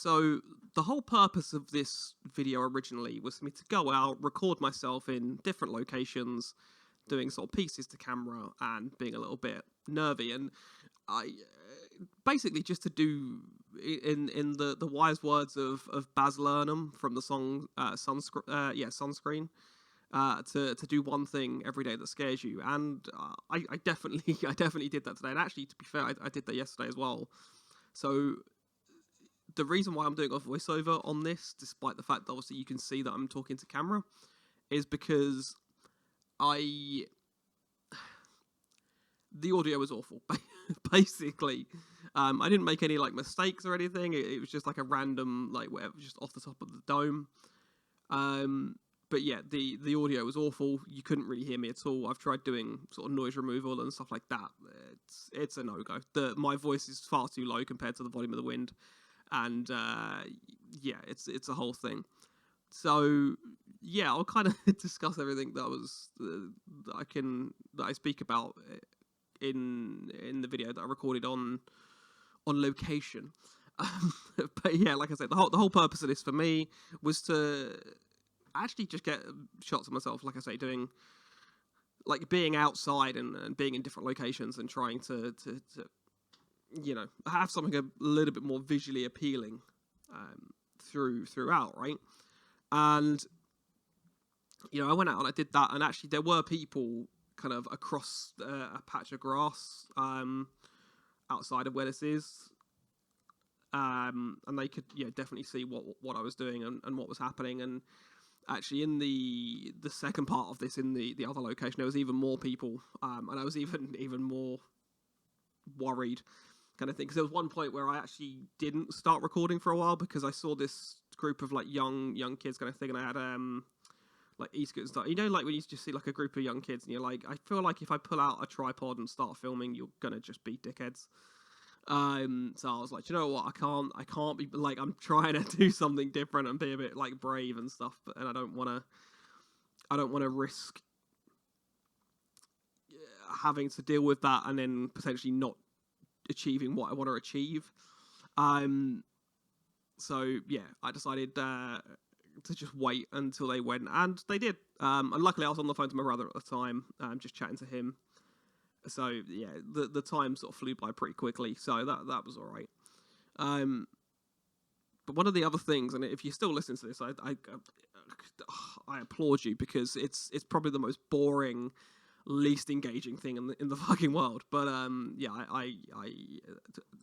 So the whole purpose of this video originally was for me to go out, record myself in different locations, doing sort of pieces to camera and being a little bit nervy, and I basically just to do in the wise words of Baz Luhrmann from the song Sunscreen. To do one thing every day that scares you, and I definitely I definitely did that today. And actually, to be fair, I did that yesterday as well. So the reason why I'm doing a voiceover on this, despite the fact that obviously you can see that I'm talking to camera, is because the audio was awful. Basically, I didn't make any like mistakes or anything. It was just like a random like whatever, just off the top of the dome. But yeah, the audio was awful. You couldn't really hear me at all. I've tried doing sort of noise removal and stuff like that. It's a no-go. My voice is far too low compared to the volume of the wind, and yeah, it's a whole thing. So yeah, I'll kind of discuss everything that I speak about in the video that I recorded on location. But yeah, like I said, the whole purpose of this for me was to actually just get shots of myself, like I say, doing like being outside and being in different locations and trying to have something a little bit more visually appealing throughout, right? And I went out and I did that, and actually there were people kind of across a patch of grass outside of where this is, and they could definitely see what I was doing and what was happening. And actually in the second part of this, in the other location, there was even more people, and I was even more worried kind of thing, because there was one point where I actually didn't start recording for a while because I saw this group of like young kids kind of thing, and I had like e-scooters and stuff. Like when you just see like a group of young kids and you're like, I feel like if I pull out a tripod and start filming, you're gonna just be dickheads. So I was like, you know what, I can't be like, I'm trying to do something different and be a bit like brave and stuff, and I don't want to risk having to deal with that and then potentially not achieving what I want to achieve. So yeah, I decided to just wait until they went, and they did. And luckily I was on the phone to my brother at the time, just chatting to him. So yeah, the time sort of flew by pretty quickly, so that was all right. But one of the other things, and if you're still listening to this, I applaud you, because it's probably the most boring, least engaging thing in the fucking world. But yeah, I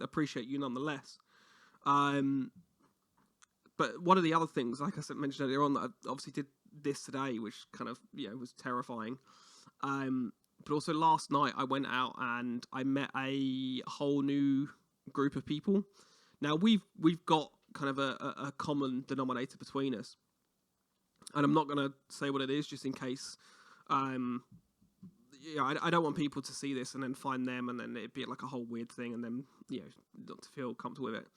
appreciate you nonetheless. But one of the other things, like I said, mentioned earlier on, that I obviously did this today, which kind of was terrifying. But also last night I went out and I met a whole new group of people. Now we've got kind of a common denominator between us, and I'm not going to say what it is, just in case. I don't want people to see this and then find them, and then it'd be like a whole weird thing, and then not to feel comfortable with it.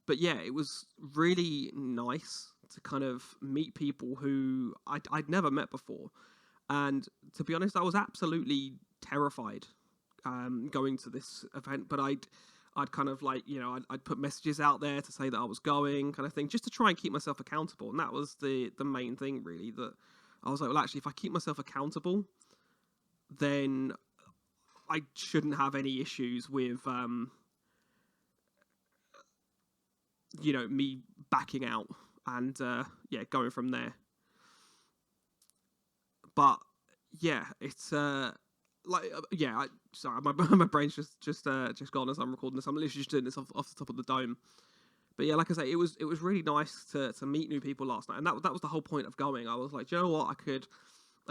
But yeah, it was really nice to kind of meet people who I'd never met before. And to be honest, I was absolutely terrified going to this event, but I'd kind of like, I'd put messages out there to say that I was going, kind of thing, just to try and keep myself accountable. And that was the main thing, really, that I was like, well, actually, if I keep myself accountable, then I shouldn't have any issues with me backing out and going from there. But yeah, it's sorry, my brain's just gone as I'm recording this. I'm literally just doing this off the top of the dome. But yeah, like I say, it was really nice to meet new people last night, and that was the whole point of going. I was like, you know what, I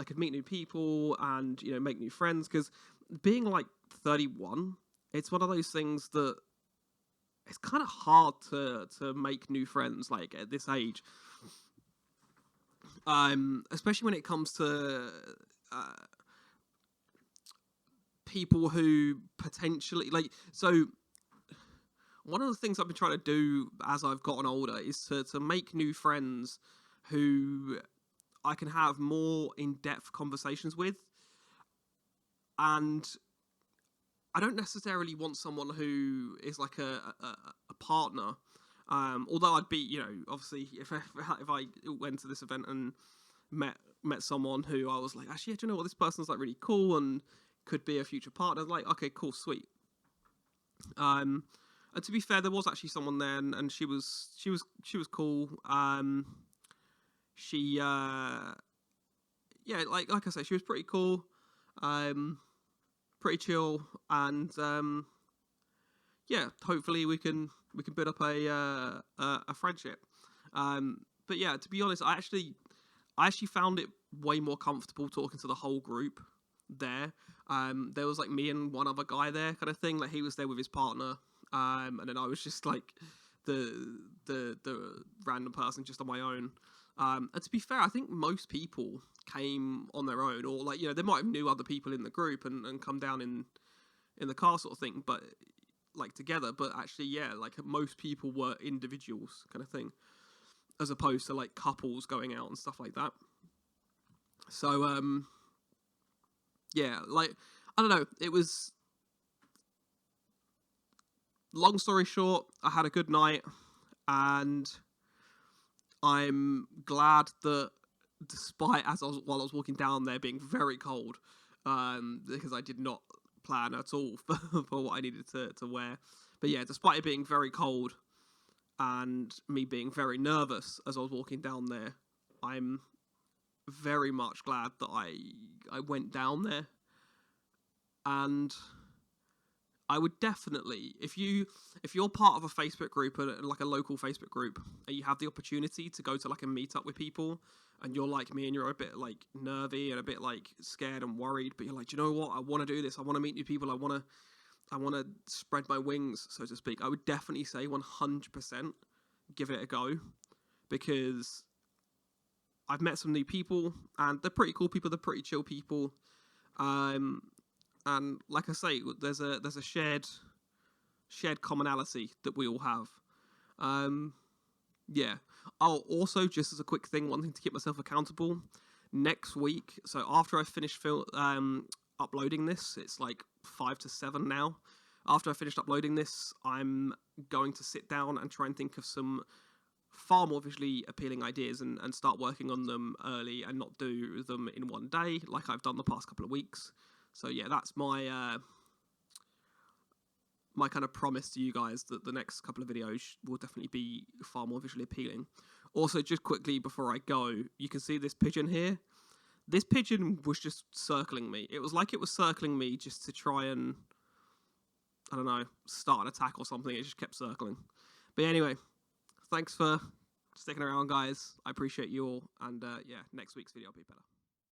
could meet new people and make new friends, because being like 31, it's one of those things that it's kind of hard to make new friends like at this age, especially when it comes to people who potentially like. So one of the things I've been trying to do as I've gotten older is to make new friends who I can have more in-depth conversations with. And I don't necessarily want someone who is like a partner. Although I'd be, you know, obviously if I went to this event and met someone who I was like, actually, do you know what, this person's like really cool and could be a future partner. Like, okay, cool, sweet. And to be fair, there was actually someone there, and she was cool. She yeah, like I say, she was pretty cool, pretty chill, and yeah, hopefully we can build up a friendship. But yeah, to be honest, I actually found it way more comfortable talking to the whole group there. There was like me and one other guy there, kind of thing. Like he was there with his partner, and then I was just like the random person just on my own. And to be fair, I think most people came on their own, or like, you know, they might have knew other people in the group and come down in the car sort of thing, but like together. But actually, yeah, like most people were individuals, kind of thing, as opposed to like couples going out and stuff like that. So yeah, like, I don't know, it was, long story short, I had a good night, and I'm glad that despite, while I was walking down there being very cold, because I did not plan at all for what I needed to wear. But yeah, despite it being very cold and me being very nervous as I was walking down there, I'm very much glad that I went down there. And I would definitely, if you're part of a Facebook group, like a local Facebook group, and you have the opportunity to go to like a meetup with people, and you're like me and you're a bit like nervy and a bit like scared and worried, but you're like, you know what, I want to do this, I want to meet new people, I want to spread my wings, so to speak, I would definitely say 100% give it a go, because I've met some new people, and they're pretty cool people, they're pretty chill people, and like I say, there's a shared commonality that we all have. Yeah. Oh, also, just as a quick thing, one thing to keep myself accountable, next week, so after I finish uploading this, it's like 5 to 7 now. After I finished uploading this, I'm going to sit down and try and think of some far more visually appealing ideas and start working on them early and not do them in one day like I've done the past couple of weeks. So yeah, that's my my kind of promise to you guys, that the next couple of videos will definitely be far more visually appealing. Also, just quickly before I go, you can see this pigeon here. This pigeon was just circling me. It was like it was circling me just to try and, I don't know, start an attack or something. It just kept circling. But anyway, thanks for sticking around, guys. I appreciate you all. And yeah, next week's video will be better.